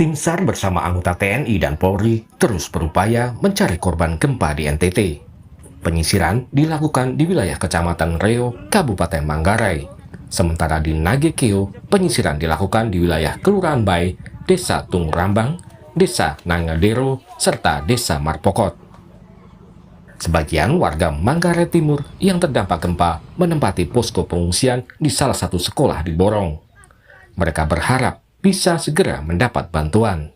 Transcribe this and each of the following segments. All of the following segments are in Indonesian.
Tim SAR bersama anggota TNI dan Polri terus berupaya mencari korban gempa di NTT. Penyisiran dilakukan di wilayah Kecamatan Reo, Kabupaten Manggarai. Sementara di Nagekeo, penyisiran dilakukan di wilayah Kelurahan Bay, Desa Tungrambang, Desa Nangadero, serta Desa Marpokot. Sebagian warga Manggarai Timur yang terdampak gempa menempati posko pengungsian di salah satu sekolah di Borong. Mereka berharap bisa segera mendapat bantuan.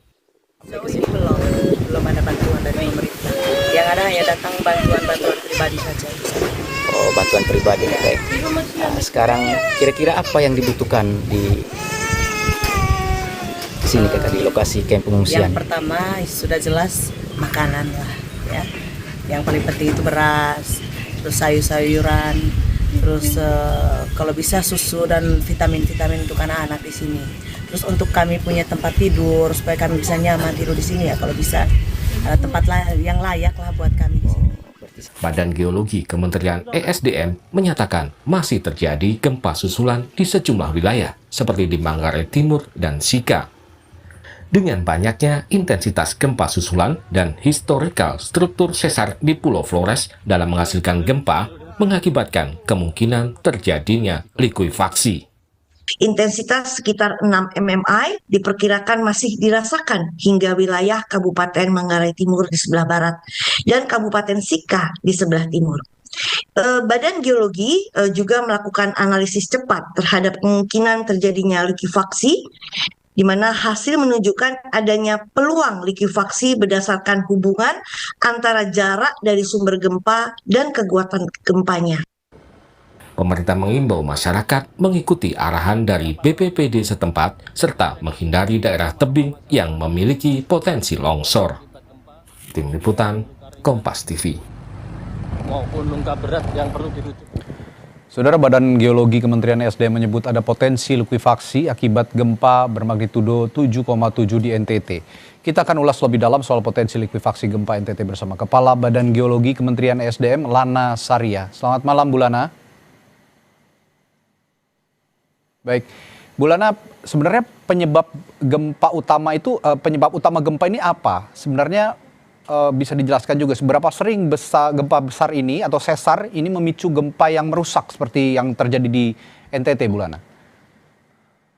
Sejauh ini belum ada bantuan dari pemerintah. Yang ada hanya datang bantuan pribadi saja. Oh, bantuan pribadi Kakak. Nah, sekarang kira-kira apa yang dibutuhkan di sini Kakak, di lokasi kamp pengungsian? Yang pertama sudah jelas makanan lah ya. Yang paling penting itu beras, terus sayur-sayuran, terus kalau bisa susu dan vitamin-vitamin untuk anak-anak di sini. Terus untuk kami punya tempat tidur supaya kami bisa nyaman tidur di sini ya, kalau bisa tempat yang layak lah buat kami di sini. Badan Geologi Kementerian ESDM menyatakan masih terjadi gempa susulan di sejumlah wilayah seperti di Manggarai Timur dan Sika. Dengan banyaknya intensitas gempa susulan dan historikal struktur sesar di Pulau Flores dalam menghasilkan gempa mengakibatkan kemungkinan terjadinya likuifaksi. Intensitas sekitar 6 mmi diperkirakan masih dirasakan hingga wilayah Kabupaten Manggarai Timur di sebelah barat dan Kabupaten Sika di sebelah timur. Badan Geologi juga melakukan analisis cepat terhadap kemungkinan terjadinya likuifaksi, di mana hasil menunjukkan adanya peluang likuifaksi berdasarkan hubungan antara jarak dari sumber gempa dan kekuatan gempanya. Pemerintah mengimbau masyarakat mengikuti arahan dari BPBD setempat serta menghindari daerah tebing yang memiliki potensi longsor. Tim Liputan, Kompas TV. Maupun luka berat yang perlu dirujuk. Saudara, Badan Geologi Kementerian SDM menyebut ada potensi likuifaksi akibat gempa bermagnitudo 7,7 di NTT. Kita akan ulas lebih dalam soal potensi likuifaksi gempa NTT bersama Kepala Badan Geologi Kementerian SDM, Lana Saria. Selamat malam, Bu Lana. Baik, Bu Lana, sebenarnya penyebab gempa utama gempa ini apa? Sebenarnya bisa dijelaskan juga seberapa sering gempa besar ini atau sesar ini memicu gempa yang merusak seperti yang terjadi di NTT, Bu Lana?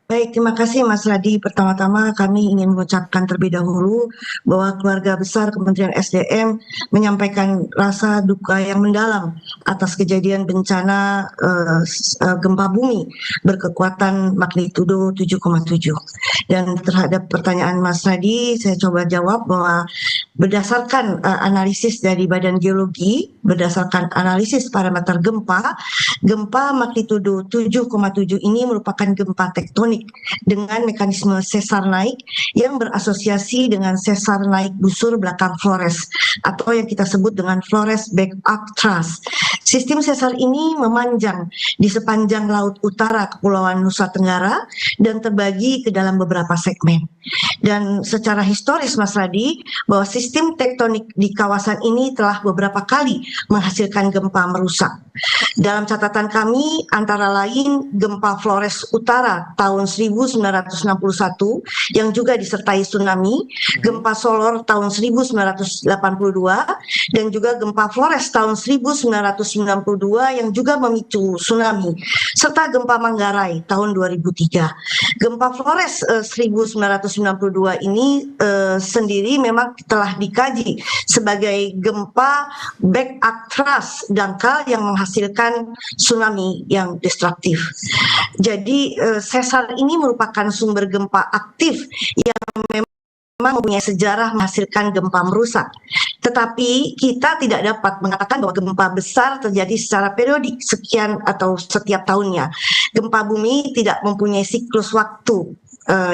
Baik, terima kasih Mas Radi. Pertama-tama kami ingin mengucapkan terlebih dahulu bahwa keluarga besar Kementerian SDM menyampaikan rasa duka yang mendalam atas kejadian bencana gempa bumi berkekuatan magnitudo 7,7. Dan terhadap pertanyaan Mas Radi, saya coba jawab bahwa berdasarkan analisis dari Badan Geologi, berdasarkan analisis parameter gempa magnitudo 7,7 ini merupakan gempa tektonik dengan mekanisme sesar naik yang berasosiasi dengan sesar naik busur belakang Flores atau yang kita sebut dengan Flores Backup Thrust. Sistem sesar ini memanjang di sepanjang laut utara Kepulauan Nusa Tenggara dan terbagi ke dalam beberapa segmen. Dan secara historis Mas Radi, bahwa sistem tektonik di kawasan ini telah beberapa kali menghasilkan gempa merusak. Dalam catatan kami antara lain gempa Flores Utara tahun 1961 yang juga disertai tsunami, gempa Solor tahun 1982 dan juga gempa Flores tahun 1992 yang juga memicu tsunami, serta gempa Manggarai tahun 2003. Gempa Flores 1992 ini sendiri memang telah dikaji sebagai gempa backup thrust dangkal yang menghasilkan tsunami yang destruktif. Jadi sesar ini merupakan sumber gempa aktif yang memang mempunyai sejarah menghasilkan gempa merusak. Tetapi kita tidak dapat mengatakan bahwa gempa besar terjadi secara periodik sekian atau setiap tahunnya. Gempa bumi tidak mempunyai siklus waktu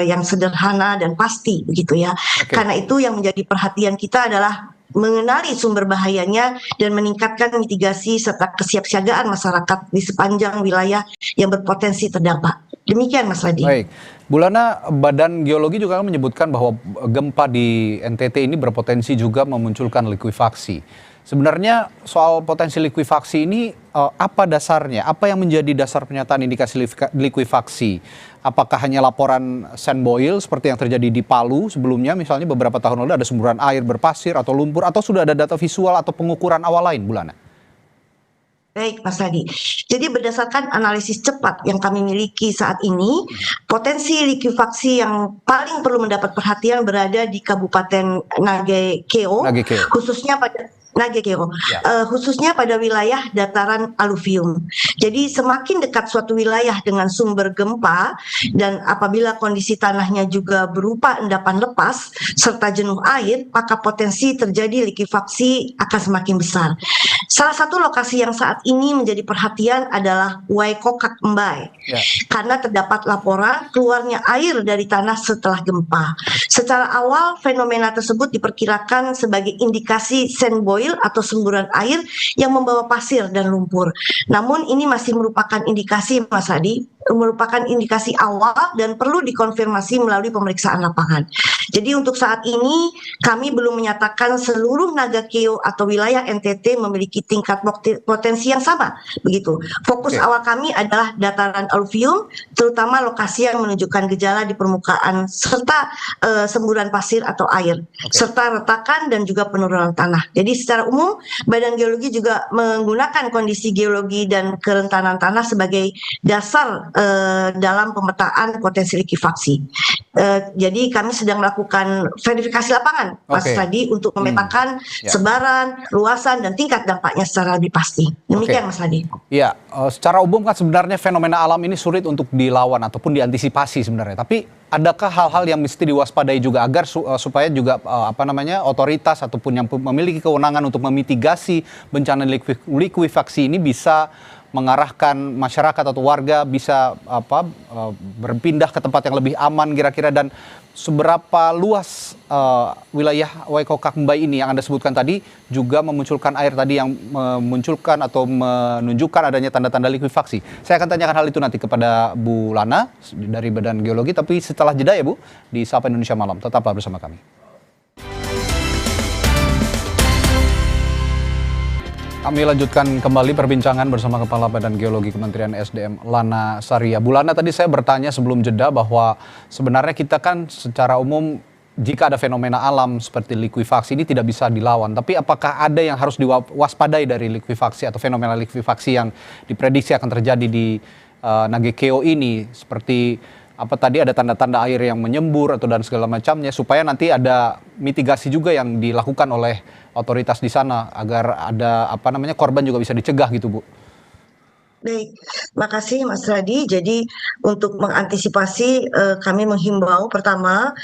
yang sederhana dan pasti begitu ya. Karena itu yang menjadi perhatian kita adalah mengenali sumber bahayanya dan meningkatkan mitigasi serta kesiapsiagaan masyarakat di sepanjang wilayah yang berpotensi terdampak. Demikian Mas Radi. Baik, Bu Lana, Badan Geologi juga menyebutkan bahwa gempa di NTT ini berpotensi juga memunculkan likuifaksi. Sebenarnya soal potensi likuifaksi ini apa dasarnya? Apa yang menjadi dasar pernyataan indikasi likuifaksi? Apakah hanya laporan sand boil seperti yang terjadi di Palu sebelumnya, misalnya beberapa tahun lalu ada semburan air berpasir atau lumpur, atau sudah ada data visual atau pengukuran awal lain, Bulana? Baik, Mas Radi. Jadi berdasarkan analisis cepat yang kami miliki saat ini, potensi likuifaksi yang paling perlu mendapat perhatian berada di Kabupaten Nagekeo, Nagekeo. khususnya pada Nagekeo, Ya. khususnya pada wilayah dataran aluvium. Jadi semakin dekat suatu wilayah dengan sumber gempa dan apabila kondisi tanahnya juga berupa endapan lepas serta jenuh air, maka potensi terjadi likuifaksi akan semakin besar. Salah satu lokasi yang saat ini menjadi perhatian adalah Waikokak Mbai, Ya. karena terdapat laporan keluarnya air dari tanah setelah gempa. Secara awal, fenomena tersebut diperkirakan sebagai indikasi sand boil atau semburan air yang membawa pasir dan lumpur. Namun ini masih merupakan indikasi, Mas Adi, merupakan indikasi awal dan perlu dikonfirmasi melalui pemeriksaan lapangan. Jadi untuk saat ini kami belum menyatakan seluruh Nagakeo atau wilayah NTT memiliki tingkat potensi yang sama. Begitu. Fokus Oke. awal kami adalah dataran aluvium, terutama lokasi yang menunjukkan gejala di permukaan serta semburan pasir atau air, serta retakan dan juga penurunan tanah. Jadi secara umum Badan Geologi juga menggunakan kondisi geologi dan kerentanan tanah sebagai dasar dalam pemetaan potensi likuifaksi. Jadi kami sedang melakukan verifikasi lapangan, Mas Oke. Radi, untuk memetakan Ya. sebaran, luasan, dan tingkat dampaknya secara lebih pasti. Demikian, Oke. Mas Radi. Iya, secara umum kan sebenarnya fenomena alam ini sulit untuk dilawan ataupun diantisipasi sebenarnya. Tapi adakah hal-hal yang mesti diwaspadai juga agar supaya juga otoritas ataupun yang memiliki kewenangan untuk memitigasi bencana likuifaksi ini bisa mengarahkan masyarakat atau warga bisa berpindah ke tempat yang lebih aman kira-kira, dan seberapa luas wilayah Waikokak Mbai ini yang Anda sebutkan tadi juga memunculkan air tadi yang memunculkan atau menunjukkan adanya tanda-tanda likuifaksi. Saya akan tanyakan hal itu nanti kepada Bu Lana dari Badan Geologi, tapi setelah jeda ya Bu, di Sapa Indonesia Malam. Tetaplah bersama kami. Kami lanjutkan kembali perbincangan bersama Kepala Badan Geologi Kementerian SDM, Lana Saria. Bu Lana, tadi saya bertanya sebelum jeda bahwa sebenarnya kita kan secara umum jika ada fenomena alam seperti likuifaksi ini tidak bisa dilawan. Tapi apakah ada yang harus diwaspadai dari likuifaksi atau fenomena likuifaksi yang diprediksi akan terjadi di Nagekeo ini? Seperti apa tadi, ada tanda-tanda air yang menyembur atau dan segala macamnya, supaya nanti ada mitigasi juga yang dilakukan oleh otoritas di sana agar ada korban juga bisa dicegah gitu, Bu. Baik, makasih Mas Radi. Jadi untuk mengantisipasi kami menghimbau pertama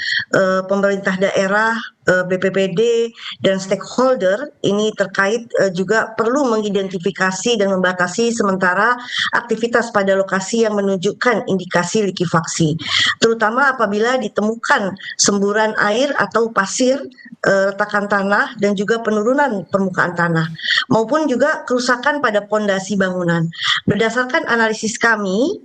pemerintah daerah, BPPD dan stakeholder ini terkait juga perlu mengidentifikasi dan membatasi sementara aktivitas pada lokasi yang menunjukkan indikasi likuifaksi, terutama apabila ditemukan semburan air atau pasir, retakan tanah dan juga penurunan permukaan tanah maupun juga kerusakan pada pondasi bangunan. Berdasarkan analisis kami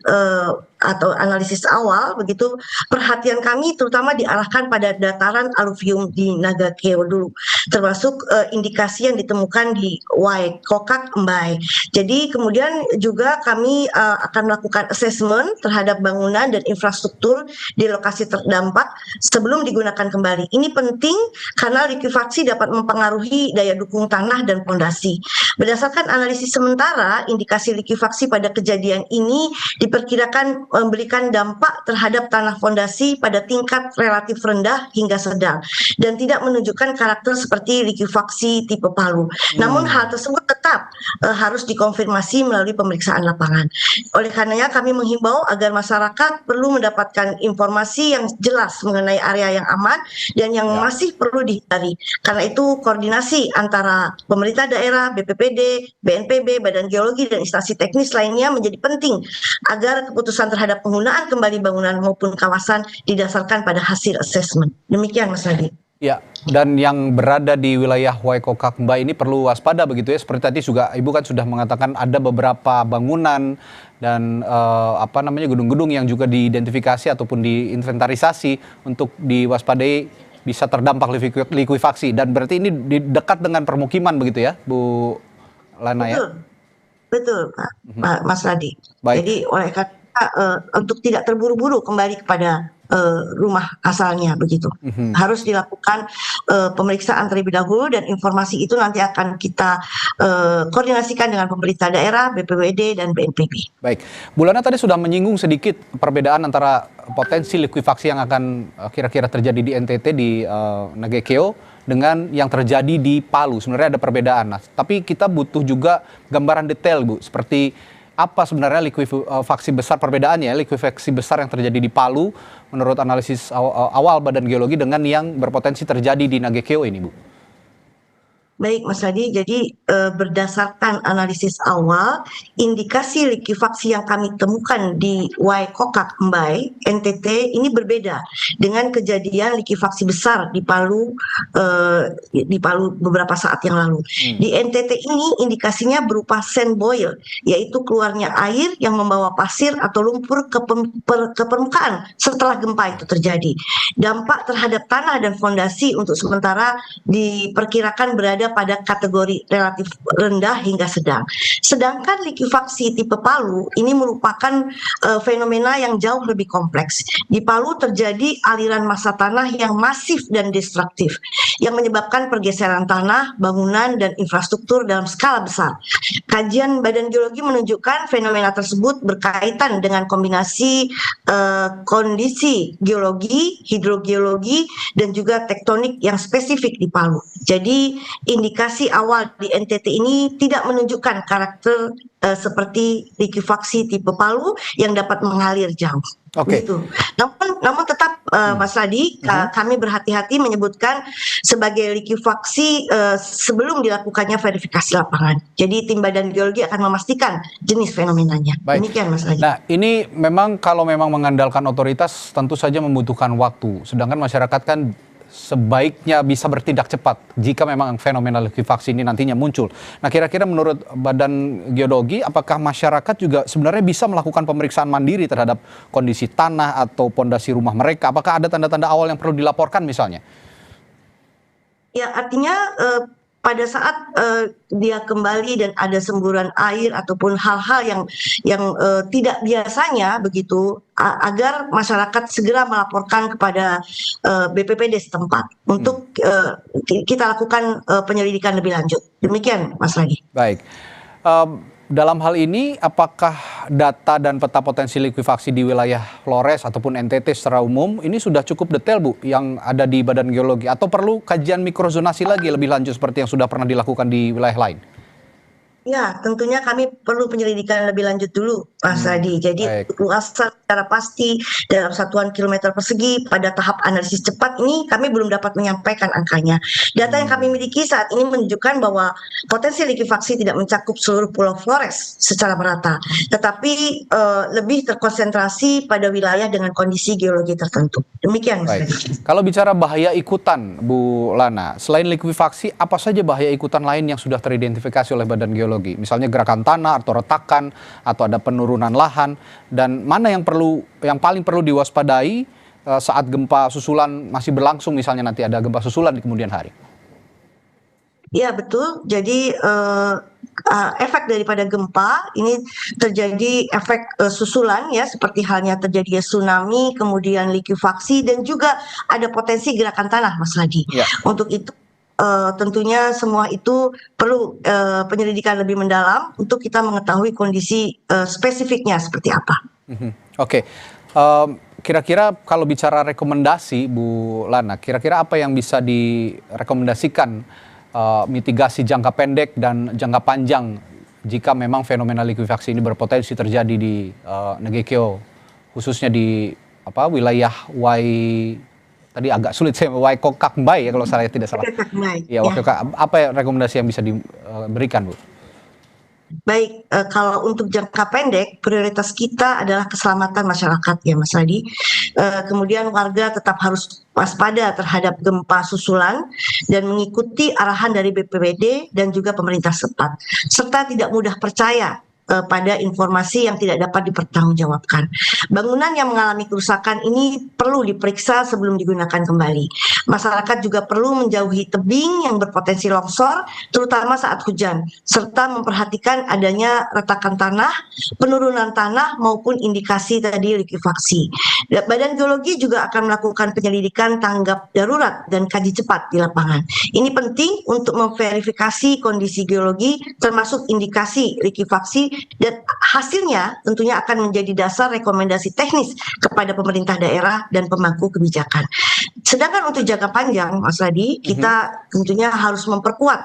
atau analisis awal begitu, perhatian kami terutama diarahkan pada dataran aluvium di Nagakeo dulu, termasuk indikasi yang ditemukan di Waikokak Mbai. Jadi kemudian juga kami akan melakukan assessment terhadap bangunan dan infrastruktur di lokasi terdampak sebelum digunakan kembali. Ini penting karena likuifaksi dapat mempengaruhi daya dukung tanah dan pondasi. Berdasarkan analisis sementara, indikasi likuifaksi pada kejadian ini diperkirakan memberikan dampak terhadap tanah fondasi pada tingkat relatif rendah hingga sedang dan tidak menunjukkan karakter seperti likuifaksi tipe Palu. Namun hal tersebut tetap harus dikonfirmasi melalui pemeriksaan lapangan. Oleh karenanya kami menghimbau agar masyarakat perlu mendapatkan informasi yang jelas mengenai area yang aman dan yang masih perlu dihindari. Karena itu koordinasi antara pemerintah daerah, BPPD, BNPB, Badan Geologi dan instansi teknis lainnya menjadi penting agar keputusan terhadap penggunaan kembali bangunan maupun kawasan didasarkan pada hasil assessment. Demikian Mas Radi. Ya, dan yang berada di wilayah Waikokak Mbai ini perlu waspada begitu ya. Seperti tadi juga Ibu kan sudah mengatakan ada beberapa bangunan dan gedung-gedung yang juga diidentifikasi ataupun diinventarisasi untuk diwaspadai bisa terdampak likuifaksi, dan berarti ini dekat dengan permukiman begitu ya, Bu Lana ya? Betul, betul, Mas Radi. Baik. Jadi oleh karena untuk tidak terburu-buru kembali kepada rumah asalnya begitu, harus dilakukan pemeriksaan terlebih dahulu, dan informasi itu nanti akan kita koordinasikan dengan pemerintah daerah, BPWD dan BNPB. Baik, Bu Lana tadi sudah menyinggung sedikit perbedaan antara potensi likuifaksi yang akan kira-kira terjadi di NTT di Nagekeo dengan yang terjadi di Palu. Sebenarnya ada perbedaan, tapi kita butuh juga gambaran detail, Bu, seperti apa sebenarnya likuifaksi besar, perbedaannya likuifaksi besar yang terjadi di Palu menurut analisis awal Badan Geologi dengan yang berpotensi terjadi di Nagekeo ini, Bu. Baik, Mas Radi. Jadi berdasarkan analisis awal, indikasi likuifaksi yang kami temukan di Waikokak Mbai, NTT ini berbeda dengan kejadian likuifaksi besar di Palu beberapa saat yang lalu. Di NTT ini indikasinya berupa sand boil, yaitu keluarnya air yang membawa pasir atau lumpur ke permukaan setelah gempa itu terjadi. Dampak terhadap tanah dan fondasi untuk sementara diperkirakan berada pada kategori relatif rendah hingga sedang. Sedangkan likuifaksi tipe Palu ini merupakan fenomena yang jauh lebih kompleks. Di Palu terjadi aliran massa tanah yang masif dan destruktif yang menyebabkan pergeseran tanah, bangunan, dan infrastruktur dalam skala besar. Kajian Badan Geologi menunjukkan fenomena tersebut berkaitan dengan kombinasi kondisi geologi, hidrogeologi, dan juga tektonik yang spesifik di Palu. Jadi indikasi awal di NTT ini tidak menunjukkan karakter seperti likuifaksi tipe Palu yang dapat mengalir jauh. Oke. Gitu. Namun tetap Mas Radi, kami berhati-hati menyebutkan sebagai likuifaksi sebelum dilakukannya verifikasi lapangan. Jadi tim Badan Geologi akan memastikan jenis fenomenanya. Baik. Demikian, Mas Radi. Nah, ini memang kalau memang mengandalkan otoritas tentu saja membutuhkan waktu. Sedangkan masyarakat kan sebaiknya bisa bertindak cepat jika memang fenomena likuifaksi ini nantinya muncul. Nah, kira-kira menurut Badan Geologi, apakah masyarakat juga sebenarnya bisa melakukan pemeriksaan mandiri terhadap kondisi tanah atau pondasi rumah mereka? Apakah ada tanda-tanda awal yang perlu dilaporkan misalnya? Ya, artinya pada saat dia kembali dan ada semburan air ataupun hal-hal yang tidak biasanya begitu, agar masyarakat segera melaporkan kepada BPPD setempat untuk kita lakukan penyelidikan lebih lanjut. Demikian, Mas Radi. Baik. Dalam hal ini, apakah data dan peta potensi likuifaksi di wilayah Flores ataupun NTT secara umum ini sudah cukup detail, Bu, yang ada di Badan Geologi? Atau perlu kajian mikrozonasi lagi lebih lanjut seperti yang sudah pernah dilakukan di wilayah lain? Ya, tentunya kami perlu penyelidikan lebih lanjut dulu, Mas Radi. Jadi luasan secara pasti dalam satuan kilometer persegi pada tahap analisis cepat ini kami belum dapat menyampaikan angkanya. Data yang kami miliki saat ini menunjukkan bahwa potensi likuifaksi tidak mencakup seluruh Pulau Flores secara merata, tetapi lebih terkonsentrasi pada wilayah dengan kondisi geologi tertentu. Demikian, Mas Baik. Radi. Kalau bicara bahaya ikutan, Bu Lana, selain likuifaksi, apa saja bahaya ikutan lain yang sudah teridentifikasi oleh Badan Geologi? Misalnya gerakan tanah atau retakan atau ada penurunan lahan, dan mana yang paling perlu diwaspadai saat gempa susulan masih berlangsung, misalnya nanti ada gempa susulan di kemudian hari? Ya, betul. Jadi efek daripada gempa ini terjadi efek susulan ya, seperti halnya terjadi tsunami, kemudian likuifaksi, dan juga ada potensi gerakan tanah, Mas Radi. Ya. Untuk itu tentunya semua itu perlu penyelidikan lebih mendalam untuk kita mengetahui kondisi spesifiknya seperti apa. Oke. Kira-kira kalau bicara rekomendasi, Bu Lana, kira-kira apa yang bisa direkomendasikan mitigasi jangka pendek dan jangka panjang jika memang fenomena likuifaksi ini berpotensi terjadi di Nagekeo, khususnya di wilayah tadi agak sulit saya Waikokak Mbai ya kalau saya tidak salah. Ya, Waikokak. Apa rekomendasi yang bisa diberikan, Bu? Baik, kalau untuk jangka pendek prioritas kita adalah keselamatan masyarakat ya, Mas Radi. Kemudian warga tetap harus waspada terhadap gempa susulan dan mengikuti arahan dari BPBD dan juga pemerintah setempat, serta tidak mudah percaya pada informasi yang tidak dapat dipertanggungjawabkan. Bangunan yang mengalami kerusakan ini perlu diperiksa sebelum digunakan kembali. Masyarakat juga perlu menjauhi tebing yang berpotensi longsor, terutama saat hujan, serta memperhatikan adanya retakan tanah, penurunan tanah maupun indikasi tadi likuifaksi. Badan Geologi juga akan melakukan penyelidikan tanggap darurat dan kaji cepat di lapangan. Ini penting untuk memverifikasi kondisi geologi termasuk indikasi likuifaksi, dan hasilnya tentunya akan menjadi dasar rekomendasi teknis kepada pemerintah daerah dan pemangku kebijakan. Sedangkan untuk jangka panjang, Mas Radi, kita tentunya harus memperkuat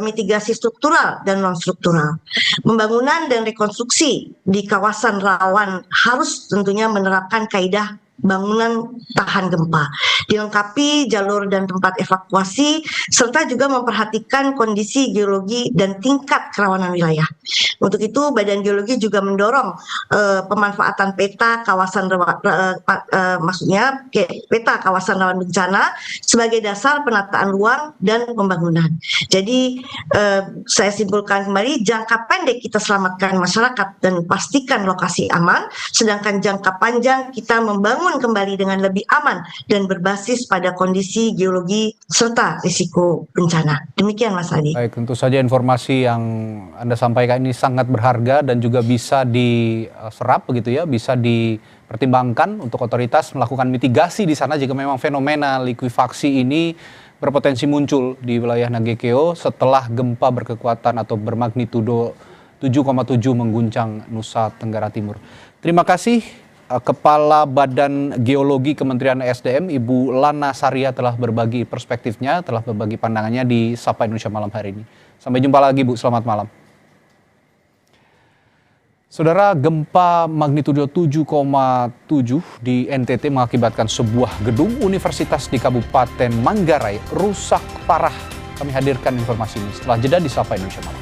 mitigasi struktural dan non struktural. Pembangunan dan rekonstruksi di kawasan rawan harus tentunya menerapkan kaidah bangunan tahan gempa, dilengkapi jalur dan tempat evakuasi, serta juga memperhatikan kondisi geologi dan tingkat kerawanan wilayah. Untuk itu, Badan Geologi juga mendorong pemanfaatan peta kawasan peta kawasan rawan bencana sebagai dasar penataan ruang dan pembangunan. Jadi saya simpulkan kembali, jangka pendek kita selamatkan masyarakat dan pastikan lokasi aman, sedangkan jangka panjang kita membangun kembali dengan lebih aman dan berbasis pada kondisi geologi serta risiko bencana. Demikian Mas Adi. Baik, tentu saja informasi yang Anda sampaikan ini sangat berharga dan juga bisa diserap begitu ya, bisa dipertimbangkan untuk otoritas melakukan mitigasi di sana jika memang fenomena likuifaksi ini berpotensi muncul di wilayah Nagekeo setelah gempa berkekuatan atau bermagnitudo 7,7 mengguncang Nusa Tenggara Timur. Terima kasih Kepala Badan Geologi Kementerian SDM, Ibu Lana Saria telah berbagi perspektifnya, telah berbagi pandangannya di Sapa Indonesia Malam hari ini. Sampai jumpa lagi Bu, selamat malam. Saudara, gempa magnitudo 7,7 di NTT mengakibatkan sebuah gedung universitas di Kabupaten Manggarai rusak parah. Kami hadirkan informasi ini setelah jeda di Sapa Indonesia Malam.